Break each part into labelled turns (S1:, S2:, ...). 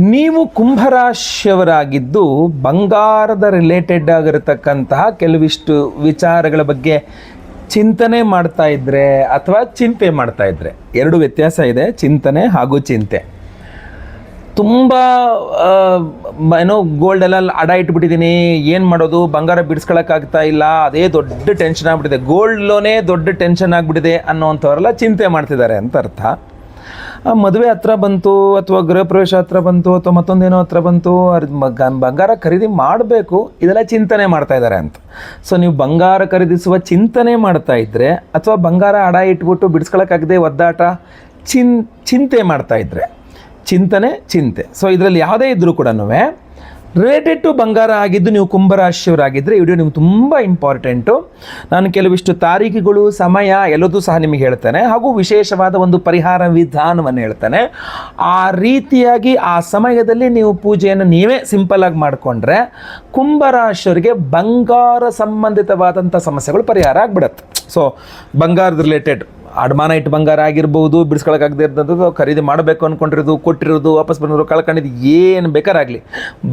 S1: ನೀವು ಕುಂಭರಾಶಿಯವರಾಗಿದ್ದು ಬಂಗಾರದ ರಿಲೇಟೆಡ್ ಆಗಿರತಕ್ಕಂತಹ ಕೆಲವಿಷ್ಟು ವಿಚಾರಗಳ ಬಗ್ಗೆ ಚಿಂತನೆ ಮಾಡ್ತಾ ಇದ್ದರೆ ಅಥವಾ ಚಿಂತೆ ಮಾಡ್ತಾ ಇದ್ದರೆ, ಎರಡು ವ್ಯತ್ಯಾಸ ಇದೆ, ಚಿಂತನೆ ಹಾಗೂ ಚಿಂತೆ. ತುಂಬ ಏನೋ ಗೋಲ್ಡೆಲ್ಲ ಅಡ ಇಟ್ಬಿಟ್ಟಿದ್ದೀನಿ, ಏನು ಮಾಡೋದು, ಬಂಗಾರ ಬಿಡಿಸ್ಕೊಳಕ್ಕಾಗ್ತಾ ಇಲ್ಲ, ಅದೇ ದೊಡ್ಡ ಟೆನ್ಷನ್ ಆಗಿಬಿಟ್ಟಿದೆ, ಗೋಲ್ಡ್ ಲೋನೇ ದೊಡ್ಡ ಟೆನ್ಷನ್ ಆಗಿಬಿಟ್ಟಿದೆ ಅನ್ನೋವಂಥವರೆಲ್ಲ ಚಿಂತೆ ಮಾಡ್ತಿದ್ದಾರೆ ಅಂತ ಅರ್ಥ. ಮದುವೆ ಹತ್ರ ಬಂತು ಅಥವಾ ಗೃಹ ಪ್ರವೇಶ ಹತ್ರ ಬಂತು ಅಥವಾ ಮತ್ತೊಂದೇನೋ ಹತ್ರ ಬಂತು, ಬಂಗಾರ ಖರೀದಿ ಮಾಡಬೇಕು, ಇದೆಲ್ಲ ಚಿಂತನೆ ಮಾಡ್ತಾ ಇದ್ದಾರೆ ಅಂತ. ಸೊ ನೀವು ಬಂಗಾರ ಖರೀದಿಸುವ ಚಿಂತನೆ ಮಾಡ್ತಾ ಇದ್ದರೆ ಅಥವಾ ಬಂಗಾರ ಅಡ ಇಟ್ಬಿಟ್ಟು ಬಿಡಿಸ್ಕೊಳಕ್ಕಾಗದೆ ಒದ್ದಾಟ ಚಿಂತೆ ಮಾಡ್ತಾ ಇದ್ದರೆ, ಚಿಂತೆ. ಸೊ ಇದರಲ್ಲಿ ಯಾವುದೇ ಇದ್ದರೂ ಕೂಡ ರಿಲೇಟೆಡ್ ಟು ಬಂಗಾರ ಆಗಿದ್ದು ನೀವು ಕುಂಭರಾಶಿಯವರಾಗಿದ್ದರೆ ಈ ವಿಡಿಯೋ ನಿಮ್ಗೆ ತುಂಬ ಇಂಪಾರ್ಟೆಂಟು. ನಾನು ಕೆಲವಿಷ್ಟು ತಾರೀಖುಗಳು, ಸಮಯ ಎಲ್ಲದೂ ಸಹ ನಿಮಗೆ ಹೇಳ್ತೇನೆ, ಹಾಗೂ ವಿಶೇಷವಾದ ಒಂದು ಪರಿಹಾರ ವಿಧಾನವನ್ನು ಹೇಳ್ತೇನೆ. ಆ ರೀತಿಯಾಗಿ ಆ ಸಮಯದಲ್ಲಿ ನೀವು ಪೂಜೆಯನ್ನು ನೀವೇ ಸಿಂಪಲ್ಲಾಗಿ ಮಾಡಿಕೊಂಡ್ರೆ ಕುಂಭರಾಶಿಯವರಿಗೆ ಬಂಗಾರ ಸಂಬಂಧಿತವಾದಂಥ ಸಮಸ್ಯೆಗಳು ಪರಿಹಾರ ಆಗಿಬಿಡುತ್ತೆ. ಸೊ ಬಂಗಾರದ ರಿಲೇಟೆಡ್ ಅಡಮಾನ ಇಟ್ಟು ಬಂಗಾರ ಆಗಿರ್ಬೋದು, ಬಿಡಿಸ್ಕೊಳಕ್ಕಾಗದೇ ಇರೋದು, ಖರೀದಿ ಮಾಡಬೇಕು ಅಂದ್ಕೊಂಡಿರೋದು, ಕೊಟ್ಟಿರೋದು, ವಾಪಸ್ ಬಂದಿರೋದು, ಕಳ್ಕೊಂಡಿದ್ದು, ಏನು ಬೇಕಾರಾಗಲಿ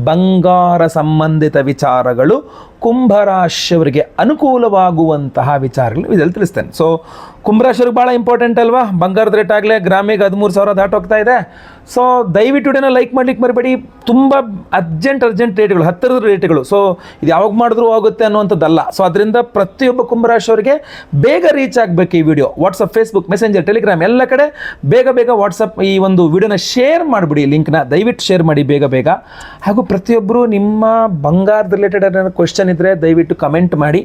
S1: ಬಂಗಾರ ಸಂಬಂಧಿತ ವಿಚಾರಗಳು ಕುಂಭರಾಶಿಯವರಿಗೆ ಅನುಕೂಲವಾಗುವಂತಹ ವಿಚಾರಗಳು ಇದರಲ್ಲಿ ತಿಳಿಸ್ತೇನೆ. ಸೊ ಕುಂಭರಾಶಿಯವ್ರಿಗೆ ಭಾಳ ಇಂಪಾರ್ಟೆಂಟ್ ಅಲ್ವಾ, ಬಂಗಾರದ ರೇಟ್ ಆಗಲೇ ಗ್ರಾಮಿಗೆ 13,000 ದಾಟೋಗ್ತಾ ಇದೆ. ಸೊ ದಯವಿಟ್ಟು ವಿಡಿಯೋನ ಲೈಕ್ ಮಾಡ್ಲಿಕ್ಕೆ ಮರಿಬೇಡಿ. ತುಂಬ ಅರ್ಜೆಂಟ್ ರೇಟ್ಗಳು, ಹತ್ತಿರದ ರೇಟ್ಗಳು. ಸೊ ಇದು ಯಾವಾಗ ಮಾಡಿದ್ರೂ ಆಗುತ್ತೆ ಅನ್ನುವಂಥದ್ದಲ್ಲ. ಸೊ ಅದರಿಂದ ಪ್ರತಿಯೊಬ್ಬ ಕುಂಭರಾಶಿಯವರಿಗೆ ಬೇಗ ರೀಚ್ ಆಗಬೇಕು ಈ video. WhatsApp, Facebook, messenger, Telegram ಎಲ್ಲ ಕಡೆ ಬೇಗ ವಾಟ್ಸಪ್ ಈ ಒಂದು ವಿಡಿಯೋನ ಶೇರ್ ಮಾಡಿಬಿಡಿ, ಲಿಂಕ್ನ ದಯವಿಟ್ಟು ಶೇರ್ ಮಾಡಿ ಬೇಗ. ಹಾಗೂ ಪ್ರತಿಯೊಬ್ಬರು ನಿಮ್ಮ ಬಂಗಾರದ ರಿಲೇಟೆಡ್ ಏನಾದ್ರು ಕ್ವೆಶ್ಚನ್ ಇದ್ದರೆ ದಯವಿಟ್ಟು ಕಮೆಂಟ್ ಮಾಡಿ.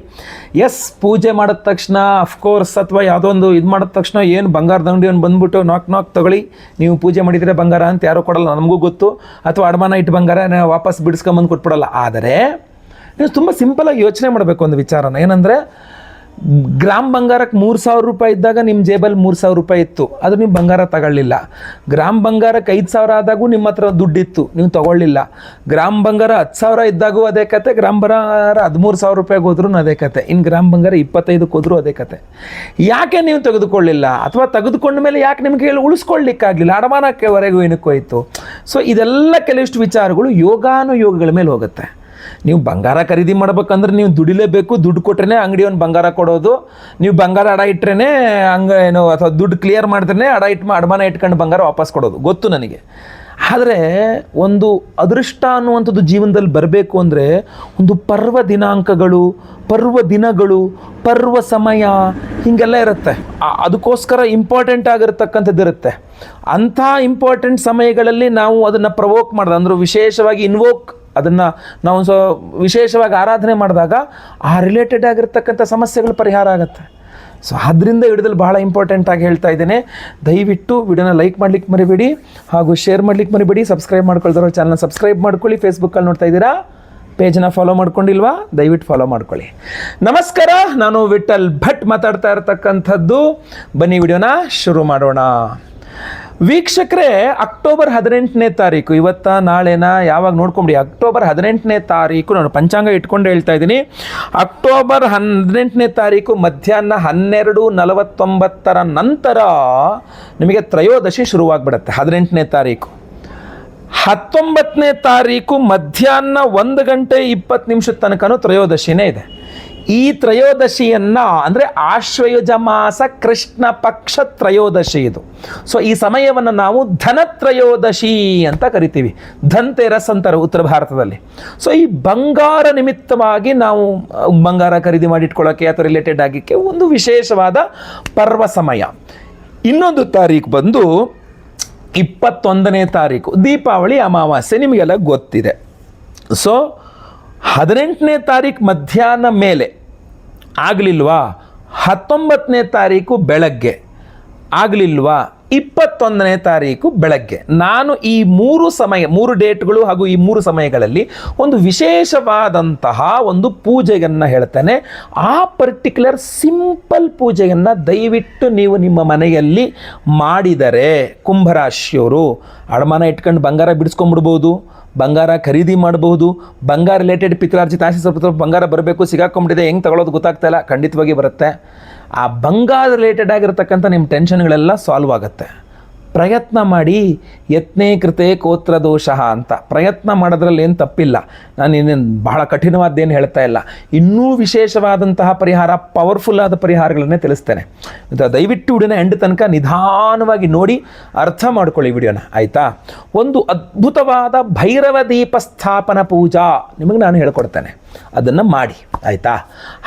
S1: ಎಸ್, ಪೂಜೆ ಮಾಡಿದ ತಕ್ಷಣ ಅಫ್ಕೋರ್ಸ್ ಅಥವಾ ಯಾವುದೋ ಒಂದು ಇದು ಮಾಡಿದ ತಕ್ಷಣ ಏನು ಬಂಗಾರದ ಅಂಗಡಿಯನ್ನು ಬಂದುಬಿಟ್ಟು ನಾಕ್ ತಗೊಳ್ಳಿ, ನೀವು ಪೂಜೆ ಮಾಡಿದರೆ ಬಂಗಾರ ಅಂತ ಯಾರೂ ಕೊಡಲ್ಲ, ನಮಗೂ ಗೊತ್ತು. ಅಥವಾ ಅಡಮಾನ ಇಟ್ಟು ಬಂಗಾರ ವಾಪಸ್ ಬಿಡಿಸ್ಕೊಂಬಂದು ಕೊಟ್ಬಿಡಲ್ಲ. ಆದರೆ ನೀವು ತುಂಬ ಸಿಂಪಲಾಗಿ ಯೋಚನೆ ಮಾಡಬೇಕು ಒಂದು ವಿಚಾರನ. ಏನಂದರೆ ಗ್ರಾಮ್ ಬಂಗಾರಕ್ಕೆ 3,000 ರೂಪಾಯಿ ಇದ್ದಾಗ ನಿಮ್ಮ ಜೇಬಲ್ಲಿ 3,000 ರೂಪಾಯಿ ಇತ್ತು, ಅದು ನೀವು ಬಂಗಾರ ತಗೊಳ್ಳಿಲ್ಲ. ಗ್ರಾಮ್ ಬಂಗಾರಕ್ಕೆ 5,000 ಆದಾಗೂ ನಿಮ್ಮ ಹತ್ರ ದುಡ್ಡಿತ್ತು, ನೀವು ತಗೊಳ್ಳಿಲ್ಲ. ಗ್ರಾಮ್ ಬಂಗಾರ 10,000 ಇದ್ದಾಗೂ ಅದೇ ಕತೆ, ಗ್ರಾಮ್ ಬಂಗಾರ 13,000 ರೂಪಾಯಿಗೆ ಹೋದ್ರೂ ಅದೇ ಕತೆ, ಇನ್ನು ಗ್ರಾಮ್ ಬಂಗಾರ 25ಕ್ಕೆ ಹೋದ್ರೂ ಅದೇ ಕತೆ. ಯಾಕೆ ನೀವು ತೆಗೆದುಕೊಳ್ಳಿಲ್ಲ, ಅಥವಾ ತೆಗೆದುಕೊಂಡ ಮೇಲೆ ಯಾಕೆ ನಿಮಗೆ ಉಳಿಸ್ಕೊಳ್ಳಿಕ್ಕಾಗಲಿಲ್ಲ, ಅಡಮಾನಕ್ಕೆವರೆಗೂ ಏನಕ್ಕೆ ಹೋಯಿತು? ಸೊ ಇದೆಲ್ಲ ಕೆಲವಿಷ್ಟು ವಿಚಾರಗಳು ಯೋಗಾನುಯೋಗಗಳ ಮೇಲೆ ಹೋಗುತ್ತೆ. ನೀವು ಬಂಗಾರ ಖರೀದಿ ಮಾಡ್ಬೇಕಂದ್ರೆ ನೀವು ದುಡಿಲೇಬೇಕು, ದುಡ್ಡು ಕೊಟ್ರೇ ಅಂಗಡಿಯವನು ಬಂಗಾರ ಕೊಡೋದು. ನೀವು ಬಂಗಾರ ಅಡ ಇಟ್ಟರೆ ಏನೋ ಅಥವಾ ದುಡ್ಡು ಕ್ಲಿಯರ್ ಮಾಡಿದ್ರೆ ಅಡಮಾನ ಇಟ್ಕೊಂಡು ಬಂಗಾರ ವಾಪಸ್ ಕೊಡೋದು, ಗೊತ್ತು ನನಗೆ. ಆದರೆ ಒಂದು ಅದೃಷ್ಟ ಅನ್ನುವಂಥದ್ದು ಜೀವನದಲ್ಲಿ ಬರಬೇಕು ಅಂದರೆ ಒಂದು ಪರ್ವ ದಿನಾಂಕಗಳು, ಪರ್ವ ದಿನಗಳು, ಪರ್ವ ಸಮಯ ಹೀಗೆಲ್ಲ ಇರುತ್ತೆ. ಅದಕ್ಕೋಸ್ಕರ ಇಂಪಾರ್ಟೆಂಟ್ ಆಗಿರತಕ್ಕಂಥದ್ದು ಇರುತ್ತೆ. ಅಂಥ ಇಂಪಾರ್ಟೆಂಟ್ ಸಮಯಗಳಲ್ಲಿ ನಾವು ಅದನ್ನು ಪ್ರವೋಕ್ ಮಾಡೋದು, ಅಂದ್ರೆ ವಿಶೇಷವಾಗಿ ಅದನ್ನು ನಾವು ವಿಶೇಷವಾಗಿ ಆರಾಧನೆ ಮಾಡಿದಾಗ ಆ ರಿಲೇಟೆಡ್ ಆಗಿರ್ತಕ್ಕಂಥ ಸಮಸ್ಯೆಗಳು ಪರಿಹಾರ ಆಗುತ್ತೆ. ಸೊ ಅದರಿಂದ ವಿಡಿಯೋದಲ್ಲಿ ಭಾಳ ಇಂಪಾರ್ಟೆಂಟಾಗಿ ಹೇಳ್ತಾ ಇದ್ದೇನೆ. ದಯವಿಟ್ಟು ವಿಡಿಯೋನ ಲೈಕ್ ಮಾಡ್ಲಿಕ್ಕೆ ಮರಿಬೇಡಿ, ಹಾಗೂ ಶೇರ್ ಮಾಡ್ಲಿಕ್ಕೆ ಮರಿಬೇಡಿ. ಸಬ್ಸ್ಕ್ರೈಬ್ ಮಾಡ್ಕೊಳ್ತಾರೋ ಚಾನಲ್ನ ಸಬ್ಸ್ಕ್ರೈಬ್ ಮಾಡ್ಕೊಳ್ಳಿ. ಫೇಸ್ಬುಕ್ಕಲ್ಲಿ ನೋಡ್ತಾ ಇದ್ದೀರಾ, ಪೇಜ್ನ ಫಾಲೋ ಮಾಡ್ಕೊಂಡಿಲ್ವಾ, ದಯವಿಟ್ಟು ಫಾಲೋ ಮಾಡ್ಕೊಳ್ಳಿ. ನಮಸ್ಕಾರ, ನಾನು ವಿಠಲ್ ಭಟ್ ಮಾತಾಡ್ತಾ ಇರತಕ್ಕಂಥದ್ದು. ಬನ್ನಿ ವಿಡಿಯೋನ ಶುರು ಮಾಡೋಣ. ವೀಕ್ಷಕರೇ, ಅಕ್ಟೋಬರ್ 18ನೇ ತಾರೀಕು, ಇವತ್ತ ನಾಳೆನ ಯಾವಾಗ ನೋಡ್ಕೊಂಬಿಡಿ. ಅಕ್ಟೋಬರ್ 18ನೇ ತಾರೀಕು, ನಾನು ಪಂಚಾಂಗ ಇಟ್ಕೊಂಡು ಹೇಳ್ತಾ ಇದ್ದೀನಿ. ಅಕ್ಟೋಬರ್ 18ನೇ ತಾರೀಕು ಮಧ್ಯಾಹ್ನ 12:49 ನಂತರ ನಿಮಗೆ ತ್ರಯೋದಶಿ ಶುರುವಾಗ್ಬಿಡುತ್ತೆ. 18ನೇ ತಾರೀಕು. 19ನೇ ತಾರೀಕು ಮಧ್ಯಾಹ್ನ 1:20 ತನಕನೂ ತ್ರಯೋದಶಿನೇ ಇದೆ. ಈ ತ್ರಯೋದಶಿಯನ್ನು ಅಂದರೆ ಆಶ್ವಯುಜ ಮಾಸ ಕೃಷ್ಣ ಪಕ್ಷ ತ್ರಯೋದಶಿ ಇದು. ಸೊ ಈ ಸಮಯವನ್ನು ನಾವು ಧನತ್ರಯೋದಶಿ ಅಂತ ಕರಿತೀವಿ, ಧನ್ತೆರಸ್ ಅಂತಾರೆ ಉತ್ತರ ಭಾರತದಲ್ಲಿ. ಸೊ ಈ ಬಂಗಾರ ನಿಮಿತ್ತವಾಗಿ ನಾವು ಬಂಗಾರ ಖರೀದಿ ಮಾಡಿಟ್ಕೊಳ್ಳೋಕ್ಕೆ ಅಥವಾ ರಿಲೇಟೆಡ್ ಆಗಿಕ್ಕೆ ಒಂದು ವಿಶೇಷವಾದ ಪರ್ವ ಸಮಯ. ಇನ್ನೊಂದು ತಾರೀಕು ಬಂದು 21ನೇ ತಾರೀಕು, ದೀಪಾವಳಿ ಅಮಾವಾಸ್ಯೆ, ನಿಮಗೆಲ್ಲ ಗೊತ್ತಿದೆ. ಸೊ 18ನೇ ತಾರೀಕು ಮಧ್ಯಾಹ್ನ ಮೇಲೆ ಆಗಲಿಲ್ವಾ, 19ನೇ ತಾರೀಕು ಬೆಳಗ್ಗೆ ಆಗಲಿಲ್ವಾ, 21ನೇ ತಾರೀಕು ಬೆಳಗ್ಗೆ. ನಾನು ಈ 3 ಡೇಟ್ಗಳು ಹಾಗೂ ಈ 3 ಸಮಯಗಳಲ್ಲಿ ಒಂದು ವಿಶೇಷವಾದಂತಹ ಒಂದು ಪೂಜೆಯನ್ನು ಹೇಳ್ತೇನೆ. ಆ ಪರ್ಟಿಕ್ಯುಲರ್ ಸಿಂಪಲ್ ಪೂಜೆಯನ್ನು ದಯವಿಟ್ಟು ನೀವು ನಿಮ್ಮ ಮನೆಯಲ್ಲಿ ಮಾಡಿದರೆ ಕುಂಭರಾಶಿಯವರು ಅಡಮಾನ ಇಟ್ಕೊಂಡು ಬಂಗಾರ ಬಿಡಿಸ್ಕೊಂಡ್ಬಿಡ್ಬೋದು, ಬಂಗಾರ ಖರೀದಿ ಮಾಡಬಹುದು. ಬಂಗಾರ ರಿಲೇಟೆಡ್ ಪಿತ್ರಾರ್ಜಿತ ಆಸ್ತಿ ಸ್ವಲ್ಪ ಬಂಗಾರ ಬರಬೇಕು, ಸಿಗಾಕೊಂಡ್ಬಿಟ್ಟಿದೆ, ಹೆಂಗೆ ತಗೊಳ್ಳೋದು ಗೊತ್ತಾಗ್ತಾ ಇಲ್ಲ, ಖಂಡಿತವಾಗಿ ಬರುತ್ತೆ. ಆ ಬಂಗಾರ ರಿಲೇಟೆಡ್ ಆಗಿರತಕ್ಕಂಥ ನಿಮ್ಮ ಟೆನ್ಷನ್ಗಳೆಲ್ಲ ಸಾಲ್ವ್ ಆಗುತ್ತೆ. ಪ್ರಯತ್ನ ಮಾಡಿ. ಯತ್ನೇ ಕೃತೆ ಕೋತ್ರ ದೋಷಃ ಅಂತ. ಪ್ರಯತ್ನ ಮಾಡೋದ್ರಲ್ಲಿ ಏನು ತಪ್ಪಿಲ್ಲ. ನಾನು ಇನ್ನೇನು ಬಹಳ ಕಠಿಣವಾದ್ದೇನು ಹೇಳ್ತಾ ಇಲ್ಲ. ಇನ್ನೂ ವಿಶೇಷವಾದಂತಹ ಪರಿಹಾರ, ಪವರ್ಫುಲ್ ಆದ ಪರಿಹಾರಗಳನ್ನೇ ತಿಳಿಸ್ತೇನೆ. ದಯವಿಟ್ಟು ವಿಡಿಯೋನ ಎಂಡ್ ತನಕ ನಿಧಾನವಾಗಿ ನೋಡಿ ಅರ್ಥ ಮಾಡ್ಕೊಳ್ಳಿ ವಿಡಿಯೋನ, ಆಯಿತಾ. ಒಂದು ಅದ್ಭುತವಾದ ಭೈರವ ದೀಪ ಸ್ಥಾಪನ ಪೂಜಾ ನಿಮಗೆ ನಾನು ಹೇಳ್ಕೊಡ್ತೇನೆ, ಅದನ್ನು ಮಾಡಿ, ಆಯಿತಾ.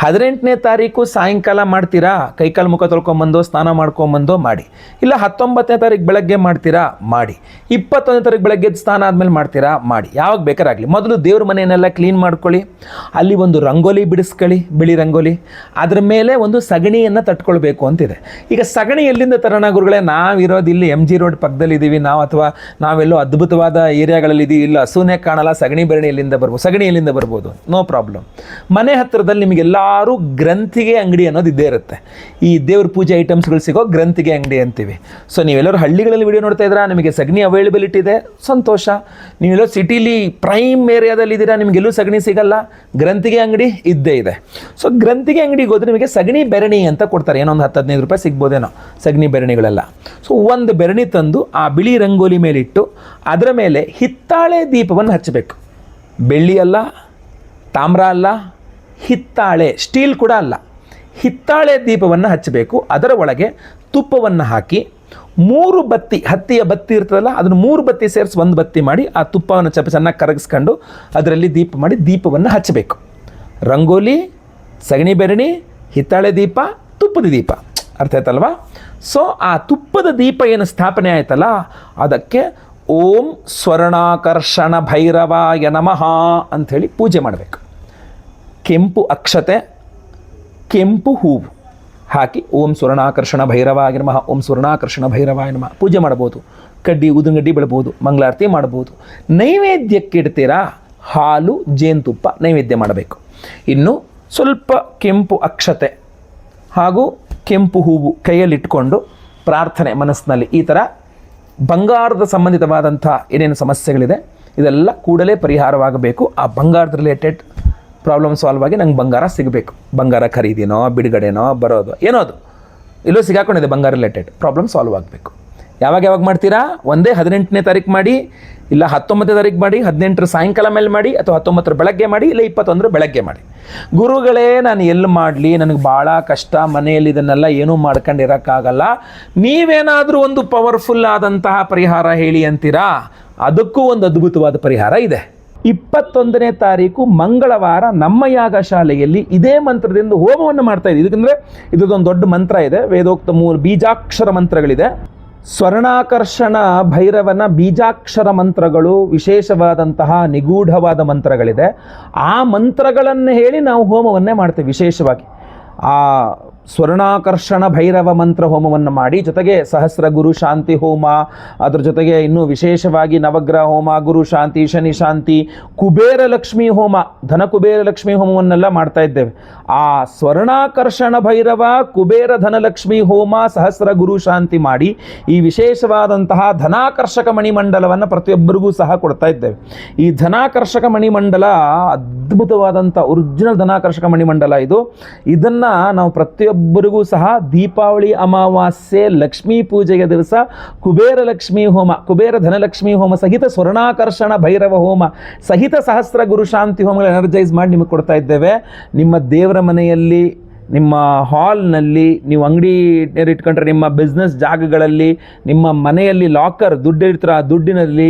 S1: 18ನೇ ತಾರೀಕು ಸಾಯಂಕಾಲ ಮಾಡ್ತೀರಾ, ಕೈಕಾಲು ಮುಖ ತೊಳ್ಕೊಂಬಂದು ಸ್ನಾನ ಮಾಡ್ಕೊಂಬಂದು ಮಾಡಿ. ಇಲ್ಲ 19ನೇ ತಾರೀಕು ಬೆಳಗ್ಗೆ ಮಾಡ್ತೀರಾ, ಮಾಡಿ. 21ನೇ ತಾರೀಕು ಬೆಳಗ್ಗೆ ಸ್ನಾನ ಆದಮೇಲೆ ಮಾಡ್ತೀರಾ, ಮಾಡಿ. ಯಾವಾಗ ಬೇಕಾರಾಗಲಿ. ಮೊದಲು ದೇವ್ರ ಮನೆಯನ್ನೆಲ್ಲ ಕ್ಲೀನ್ ಮಾಡ್ಕೊಳ್ಳಿ. ಅಲ್ಲಿ ಒಂದು ರಂಗೋಲಿ ಬಿಡಿಸ್ಕೊಳ್ಳಿ, ಬಿಳಿ ರಂಗೋಲಿ. ಅದ್ರ ಮೇಲೆ ಒಂದು ಸಗಣಿಯನ್ನು ತಟ್ಕೊಳ್ಬೇಕು ಅಂತಿದೆ. ಈಗ ಸಗಣಿ ಎಲ್ಲಿಂದ ತರೋಣ ಗುರುಗಳೇ? ನಾವಿರೋದು ಇಲ್ಲಿ MG ರೋಡ್ ಪಕ್ಕದಲ್ಲಿ ಇದ್ದೀವಿ ನಾವು, ಅಥವಾ ನಾವೆಲ್ಲೋ ಅದ್ಭುತವಾದ ಏರಿಯಾಗಳಲ್ಲಿ ಇದ್ದೀವಿ, ಇಲ್ಲ ಹಸುನೇ ಕಾಣಲ್ಲ, ಸಗಣಿ ಬೆರಣಿ ಎಲ್ಲಿಂದ ಬರ್ಬೋದು? ಸಗಣಿ ಎಲ್ಲಿಂದ ಬರ್ಬೋದು? No problem. ಮನೆ ಹತ್ತಿರದಲ್ಲಿ ನಿಮಗೆಲ್ಲರೂ ಗ್ರಂಥಿಗೆ ಅಂಗಡಿ ಅನ್ನೋದು ಇದ್ದೇ ಇರುತ್ತೆ. ಈ ದೇವ್ರ ಪೂಜೆ ಐಟಮ್ಸ್ಗಳು ಸಿಗೋ ಗ್ರಂಥಿಗೆ ಅಂಗಡಿ ಅಂತೀವಿ. ಸೊ ನೀವೆಲ್ಲರೂ ಹಳ್ಳಿಗಳಲ್ಲಿ ವಿಡಿಯೋ ನೋಡ್ತಾ ಇದ್ದೀರಾ, ನಿಮಗೆ ಸಗಣಿ ಅವೈಲಬಿಲಿಟಿ ಇದೆ, ಸಂತೋಷ. ನೀವೆಲ್ಲೋ ಸಿಟಿಲಿ ಪ್ರೈಮ್ ಏರಿಯಾದಲ್ಲಿ ಇದ್ದೀರಾ, ನಿಮಗೆಲ್ಲೂ ಸಗಣಿ ಸಿಗಲ್ಲ, ಗ್ರಂಥಿಗೆ ಅಂಗಡಿ ಇದ್ದೇ ಇದೆ. ಸೊ ಗ್ರಂಥಿಗೆ ಅಂಗಡಿಗೆ ಹೋದ್ರೆ ನಿಮಗೆ ಸಗಣಿ ಬೆರಣಿ ಅಂತ ಕೊಡ್ತಾರೆ. ಏನೋ ಒಂದು 10-15 ರೂಪಾಯಿ ಸಿಗ್ಬೋದೇನೋ ಸಗಣಿ ಬೆರಣಿಗಳೆಲ್ಲ. ಸೊ ಒಂದು ಬೆರಣಿ ತಂದು ಆ ಬಿಳಿ ರಂಗೋಲಿ ಮೇಲಿಟ್ಟು ಅದರ ಮೇಲೆ ಹಿತ್ತಾಳೆ ದೀಪವನ್ನು ಹಚ್ಚಬೇಕು. ಬೆಳ್ಳಿ ಅಲ್ಲ, ತಾಮ್ರ ಅಲ್ಲ, ಹಿತ್ತಾಳೆ, ಸ್ಟೀಲ್ ಕೂಡ ಅಲ್ಲ, ಹಿತ್ತಾಳೆ ದೀಪವನ್ನು ಹಚ್ಚಬೇಕು. ಅದರ ಒಳಗೆ ತುಪ್ಪವನ್ನು ಹಾಕಿ 3 ಬತ್ತಿ, ಹತ್ತಿಯ ಬತ್ತಿ ಇರ್ತದಲ್ಲ, ಅದನ್ನು 3 ಬತ್ತಿ ಸೇರಿಸಿ 1 ಬತ್ತಿ ಮಾಡಿ ಆ ತುಪ್ಪವನ್ನು ಚೆನ್ನಾಗಿ ಕರಗಿಸ್ಕೊಂಡು ಅದರಲ್ಲಿ ದೀಪ ಮಾಡಿ ದೀಪವನ್ನು ಹಚ್ಚಬೇಕು. ರಂಗೋಲಿ, ಸಗಣಿ ಬೆರಣಿ, ಹಿತ್ತಾಳೆ ದೀಪ, ತುಪ್ಪದ ದೀಪ, ಅರ್ಥ ಆಯ್ತಲ್ವಾ? ಸೊ ಆ ತುಪ್ಪದ ದೀಪ ಏನು ಸ್ಥಾಪನೆ ಆಯ್ತಲ್ಲ, ಅದಕ್ಕೆ ಓಂ ಸ್ವರ್ಣಾಕರ್ಷಣ ಭೈರವಾಯ ನಮಃ ಅಂಥೇಳಿ ಪೂಜೆ ಮಾಡಬೇಕು. ಕೆಂಪು ಅಕ್ಷತೆ, ಕೆಂಪು ಹೂವು ಹಾಕಿ ಓಂ ಸ್ವರ್ಣಾಕರ್ಷಣ ಭೈರವಾಯ ನಮಃ, ಓಂ ಸ್ವರ್ಣಾಕರ್ಷಣ ಭೈರವಾಯ ನಮಃ ಪೂಜೆ ಮಾಡ್ಬೋದು. ಕಡ್ಡಿ ಉದುಗಡ್ಡಿ ಬೆಳಬೋದು, ಮಂಗಳಾರತಿ ಮಾಡ್ಬೋದು. ನೈವೇದ್ಯಕ್ಕೆ ಇಡ್ತೀರಾ, ಹಾಲು ಜೇನುತುಪ್ಪ ನೈವೇದ್ಯ ಮಾಡಬೇಕು. ಇನ್ನು ಸ್ವಲ್ಪ ಕೆಂಪು ಅಕ್ಷತೆ ಹಾಗೂ ಕೆಂಪು ಹೂವು ಕೈಯಲ್ಲಿಟ್ಕೊಂಡು ಪ್ರಾರ್ಥನೆ ಮನಸ್ಸಿನಲ್ಲಿ, ಈ ಥರ ಬಂಗಾರದ ಸಂಬಂಧಿತವಾದಂಥ ಏನೇನು ಸಮಸ್ಯೆಗಳಿದೆ ಇದೆಲ್ಲ ಕೂಡಲೇ ಪರಿಹಾರವಾಗಬೇಕು. ಆ ಬಂಗಾರದ ರಿಲೇಟೆಡ್ ಪ್ರಾಬ್ಲಮ್ ಸಾಲ್ವ್ ಆಗಿ ನಂಗೆ ಬಂಗಾರ ಸಿಗಬೇಕು. ಬಂಗಾರ ಖರೀದಿನೋ ಬಿಡುಗಡೆನೋ ಬರೋದು ಏನೋ ಅದು ಎಲ್ಲೋ ಸಿಗಾಕೊಂಡಿದೆ, ಬಂಗಾರ ರಿಲೇಟೆಡ್ ಪ್ರಾಬ್ಲಮ್ ಸಾಲ್ವ್ ಆಗಬೇಕು. ಯಾವಾಗ ಮಾಡ್ತೀರಾ? ಒಂದೇ 18ನೇ ತಾರೀಕು ಮಾಡಿ, ಇಲ್ಲ 19ನೇ ತಾರೀಕು ಮಾಡಿ, 18ರ ಸಾಯಂಕಾಲ ಮೇಲೆ ಮಾಡಿ, ಅಥವಾ 19ರ ಬೆಳಗ್ಗೆ ಮಾಡಿ, ಇಲ್ಲ 21ರ ಬೆಳಗ್ಗೆ ಮಾಡಿ. ಗುರುಗಳೇ ನಾನು ಎಲ್ಲಿ ಮಾಡಲಿ, ನನಗೆ ಭಾಳ ಕಷ್ಟ, ಮನೆಯಲ್ಲಿ ಇದನ್ನೆಲ್ಲ ಏನೂ ಮಾಡ್ಕೊಂಡಿರೋಕ್ಕಾಗಲ್ಲ, ನೀವೇನಾದರೂ ಒಂದು ಪವರ್ಫುಲ್ ಆದಂತಹ ಪರಿಹಾರ ಹೇಳಿ ಅಂತೀರಾ? ಅದಕ್ಕೂ ಒಂದು ಅದ್ಭುತವಾದ ಪರಿಹಾರ ಇದೆ. 21ನೇ ತಾರೀಕು ಮಂಗಳವಾರ ನಮ್ಮ ಯಾಗಶಾಲೆಯಲ್ಲಿ ಇದೇ ಮಂತ್ರದಿಂದ ಹೋಮವನ್ನು ಮಾಡ್ತಾ ಇದ್ದೀವಿ. ಇದಕ್ಕಂದರೆ ಇದೊಂದು ದೊಡ್ಡ ಮಂತ್ರ ಇದೆ, ವೇದೋಕ್ತ 3 ಬೀಜಾಕ್ಷರ ಮಂತ್ರಗಳಿದೆ. ಸ್ವರ್ಣಾಕರ್ಷಣ ಭೈರವನ ಬೀಜಾಕ್ಷರ ಮಂತ್ರಗಳು, ವಿಶೇಷವಾದಂತಹ ನಿಗೂಢವಾದ ಮಂತ್ರಗಳಿದೆ. ಆ ಮಂತ್ರಗಳನ್ನು ಹೇಳಿ ನಾವು ಹೋಮವನ್ನೇ ಮಾಡ್ತೇವೆ. ವಿಶೇಷವಾಗಿ ಆ ಸ್ವರ್ಣಾಕರ್ಷಣ ಭೈರವ ಮಂತ್ರ ಹೋಮವನ್ನು ಮಾಡಿ, ಜೊತೆಗೆ ಸಹಸ್ರ ಗುರು ಶಾಂತಿ ಹೋಮ, ಅದ್ರ ಜೊತೆಗೆ ಇನ್ನೂ ವಿಶೇಷವಾಗಿ ನವಗ್ರಹ ಹೋಮ, ಗುರು ಶಾಂತಿ, ಶನಿ ಶಾಂತಿ, ಕುಬೇರ ಲಕ್ಷ್ಮೀ ಹೋಮ, ಧನ ಕುಬೇರ ಲಕ್ಷ್ಮೀ ಹೋಮವನ್ನೆಲ್ಲ ಮಾಡ್ತಾ ಇದ್ದೇವೆ. ಆ ಸ್ವರ್ಣಾಕರ್ಷಣ ಭೈರವ ಕುಬೇರ ಧನಲಕ್ಷ್ಮೀ ಹೋಮ, ಸಹಸ್ರ ಗುರು ಶಾಂತಿ ಮಾಡಿ ಈ ವಿಶೇಷವಾದಂತಹ ಧನಾಕರ್ಷಕ ಮಣಿಮಂಡಲವನ್ನು ಪ್ರತಿಯೊಬ್ಬರಿಗೂ ಸಹ ಕೊಡ್ತಾ ಇದ್ದೇವೆ. ಈ ಧನಾಕರ್ಷಕ ಮಣಿಮಂಡಲ ಅದ್ಭುತವಾದಂಥ ಒರಿಜಿನಲ್ ಧನಾಕರ್ಷಕ ಮಣಿಮಂಡಲ ಇದು. ಇದನ್ನು ನಾವು ಪ್ರತಿಯೊಬ್ಬರಿಗೂ ಸಹ ದೀಪಾವಳಿ ಅಮಾವಾಸ್ಯೆ ಲಕ್ಷ್ಮೀ ಪೂಜೆಯ ದಿವಸ ಕುಬೇರ ಲಕ್ಷ್ಮೀ ಹೋಮ, ಕುಬೇರ ಧನಲಕ್ಷ್ಮೀ ಹೋಮ ಸಹಿತ ಸ್ವರ್ಣಾಕರ್ಷಣ ಭೈರವ ಹೋಮ ಸಹಿತ ಸಹಸ್ರ ಗುರು ಶಾಂತಿ ಹೋಮಗಳು ಎನರ್ಜೈಸ್ ಮಾಡಿ ನಿಮಗೆ ಕೊಡ್ತಾ ಇದ್ದೇವೆ. ನಿಮ್ಮ ದೇವರ ಮನೆಯಲ್ಲಿ, ನಿಮ್ಮ ಹಾಲ್ನಲ್ಲಿ, ನೀವು ಅಂಗಡಿ ಇಟ್ಕೊಂಡ್ರೆ ನಿಮ್ಮ ಬಿಸ್ನೆಸ್ ಜಾಗಗಳಲ್ಲಿ, ನಿಮ್ಮ ಮನೆಯಲ್ಲಿ ಲಾಕರ್ ದುಡ್ಡು ಇಡ್ತೀರ, ಆ ದುಡ್ಡಿನಲ್ಲಿ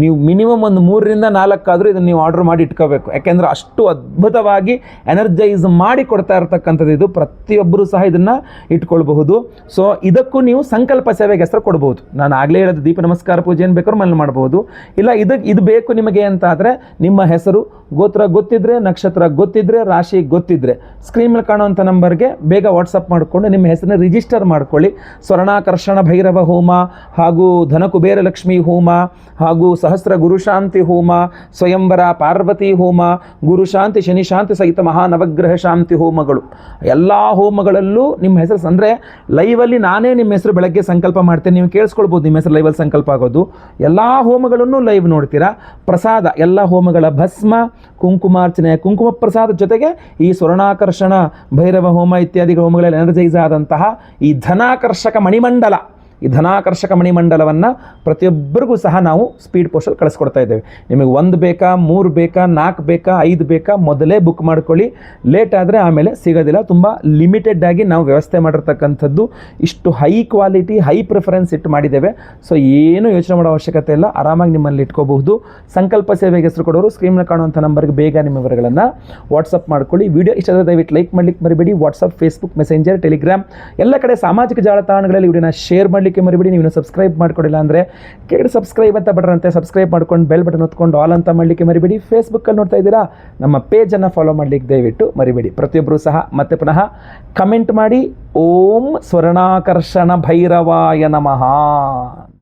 S1: ನೀವು ಮಿನಿಮಮ್ ಒಂದು 3ರಿಂದ 4 ಆದರೂ ಇದನ್ನು ನೀವು ಆರ್ಡರ್ ಮಾಡಿ ಇಟ್ಕೋಬೇಕು. ಯಾಕೆಂದರೆ ಅಷ್ಟು ಅದ್ಭುತವಾಗಿ ಎನರ್ಜೈಸ್ ಮಾಡಿ ಕೊಡ್ತಾ ಇರ್ತಕ್ಕಂಥದ್ದು ಇದು. ಪ್ರತಿಯೊಬ್ಬರೂ ಸಹ ಇದನ್ನು ಇಟ್ಕೊಳ್ಬಹುದು. ಸೊ ಇದಕ್ಕೂ ನೀವು ಸಂಕಲ್ಪ ಸೇವೆಗೆ ಹೆಸರು ಕೊಡ್ಬೋದು. ನಾನು ಆಗಲೇ ಹೇಳೋದು ದೀಪ ನಮಸ್ಕಾರ ಪೂಜೆ ಏನು ಬೇಕಾದ್ರೂ ಮನೇಲಿ ಮಾಡ್ಬೋದು. ಇಲ್ಲ ಇದು ಬೇಕು ನಿಮಗೆ ಅಂತ ಆದರೆ ನಿಮ್ಮ ಹೆಸರು, ಗೋತ್ರ ಗೊತ್ತಿದ್ರೆ, ನಕ್ಷತ್ರ ಗೊತ್ತಿದ್ರೆ, ರಾಶಿ ಗೊತ್ತಿದ್ರೆ ಸ್ಕ್ರೀನ್ ಮೇಲೆ ಕಾಣುವಂಥ ನಂಬರ್ಗೆ ಬೇಗ ವಾಟ್ಸಪ್ ಮಾಡಿಕೊಂಡು ನಿಮ್ಮ ಹೆಸರನ್ನ ರಿಜಿಸ್ಟರ್ ಮಾಡ್ಕೊಳ್ಳಿ. ಸ್ವರ್ಣಾಕರ್ಷಣ ಭೈರವ ಹೋಮ ಹಾಗೂ ಧನಕುಬೇರ ಲಕ್ಷ್ಮೀ ಹೋಮ ಹಾಗೂ ಸಹಸ್ರ ಗುರುಶಾಂತಿ ಹೋಮ, ಸ್ವಯಂವರ ಪಾರ್ವತಿ ಹೋಮ, ಗುರುಶಾಂತಿ ಶನಿ ಶಾಂತಿ ಸಹಿತ ಮಹಾನವಗ್ರಹ ಶಾಂತಿ ಹೋಮಗಳು, ಎಲ್ಲ ಹೋಮಗಳಲ್ಲೂ ನಿಮ್ಮ ಹೆಸರು ಅಂದರೆ ಲೈವಲ್ಲಿ ನಾನೇ ನಿಮ್ಮ ಹೆಸರು ಬೆಳಗ್ಗೆ ಸಂಕಲ್ಪ ಮಾಡ್ತೇನೆ. ನೀವು ಕೇಳಿಸ್ಕೊಳ್ಬೋದು ನಿಮ್ಮ ಹೆಸರು ಲೈವಲ್ಲಿ ಸಂಕಲ್ಪ ಆಗೋದು. ಎಲ್ಲ ಹೋಮಗಳನ್ನು ಲೈವ್ ನೋಡ್ತೀರಾ. ಪ್ರಸಾದ, ಎಲ್ಲ ಹೋಮಗಳ ಭಸ್ಮ, ಕುಂಕುಮಾರ್ಚನೆ, ಕುಂಕುಮ ಪ್ರಸಾದ ಜೊತೆಗೆ ಈ ಸ್ವರ್ಣಾಕರ್ಷಣ ಭೈರವ ಹೋಮ ಇತ್ಯಾದಿ ಹೋಮಗಳಲ್ಲಿ ಎನರ್ಜೈಸ್ ಆದಂತಹ ಈ ಧನಾಕರ್ಷಕ ಮಣಿಮಂಡಲ ಈ ಧನಾಕರ್ಷಕ ಮಣಿಮಂಡಲವನ್ನು ಪ್ರತಿಯೊಬ್ಬರಿಗೂ ಸಹ ನಾವು ಸ್ಪೀಡ್ ಪೋಸ್ಟಲ್ಲಿ ಕಳಿಸ್ಕೊಡ್ತಾ ಇದ್ದೇವೆ. ನಿಮಗೆ 1 ಬೇಕಾ, 3 ಬೇಕಾ, 4 ಬೇಕಾ, 5 ಬೇಕಾ, ಮೊದಲೇ ಬುಕ್ ಮಾಡ್ಕೊಳ್ಳಿ. ಲೇಟ್ ಆದರೆ ಆಮೇಲೆ ಸಿಗೋದಿಲ್ಲ. ತುಂಬ ಲಿಮಿಟೆಡ್ ಆಗಿ ನಾವು ವ್ಯವಸ್ಥೆ ಮಾಡಿರ್ತಕ್ಕಂಥದ್ದು. ಇಷ್ಟು ಹೈ ಕ್ವಾಲಿಟಿ, ಹೈ ಪ್ರಿಫರೆನ್ಸ್ ಇಟ್ಟು ಮಾಡಿದ್ದೇವೆ. ಸೊ ಏನು ಯೋಚನೆ ಮಾಡೋ ಅವಶ್ಯಕತೆ ಇಲ್ಲ, ಆರಾಮಾಗಿ ನಿಮ್ಮಲ್ಲಿ ಇಟ್ಕೋಬಹುದು. ಸಂಕಲ್ಪ ಸೇವೆಗೆ ಹೆಸರು ಕೊಡೋರು ಸ್ಕ್ರೀನ್ ಕಾಣುವಂಥ ನಂಬರ್ಗೆ ಬೇಗ ನಿಮ್ಮ ವಿವರಗಳನ್ನು ವಾಟ್ಸಪ್ ಮಾಡ್ಕೊಳ್ಳಿ. ವಿಡಿಯೋ ಇಷ್ಟ ಆದರೆ ದಯವಿಟ್ಟು ಲೈಕ್ ಮಾಡಲಿಕ್ಕೆ ಮರಿಬೇಡಿ. ವಾಟ್ಸಪ್, ಫೇಸ್ಬುಕ್, ಮೆಸೆಂಜರ್, ಟೆಲಿಗ್ರಾಮ್ ಎಲ್ಲ ಕಡೆ ಸಾಮಾಜಿಕ ಜಾಲತಾಣಗಳಲ್ಲಿ ವಿಡಿಯೋನ ಶೇರ್ ಮಾಡಲಿಕ್ಕೆ ಮರಿಬೇಡಿ. ನೀವು ಸಬ್ಸ್ಕ್ರೈಬ್ ಮಾಡ್ಕೊಂಡಿಲ್ಲ ಅಂದರೆ ಕೆಳಗಡೆ ಸಬ್ಸ್ಕ್ರೈಬ್ ಅಂತ ಬಟನ್ ಅಂತೆ, ಸಬ್ಸ್ಕ್ರೈಬ್ ಮಾಡ್ಕೊಂಡು ಬೆಲ್ ಬಟನ್ ಹೊತ್ಕೊಂಡು ಆಲ್ ಅಂತ ಮಾಡಲಿಕ್ಕೆ ಮರಿಬೇಡಿ. ಫೇಸ್ಬುಕ್ಕಲ್ಲಿ ನೋಡ್ತಾ ಇದ್ದೀರಾ, ನಮ್ಮ ಪೇಜನ್ನು ಫಾಲೋ ಮಾಡಲಿಕ್ಕೆ ದಯವಿಟ್ಟು ಮರಿಬೇಡಿ. ಪ್ರತಿಯೊಬ್ಬರು ಸಹ ಮತ್ತೆ ಪುನಃ ಕಮೆಂಟ್ ಮಾಡಿ. ಓಂ ಸ್ವರ್ಣಾಕರ್ಷಣ ಭೈರವಾಯ ನಮಃ.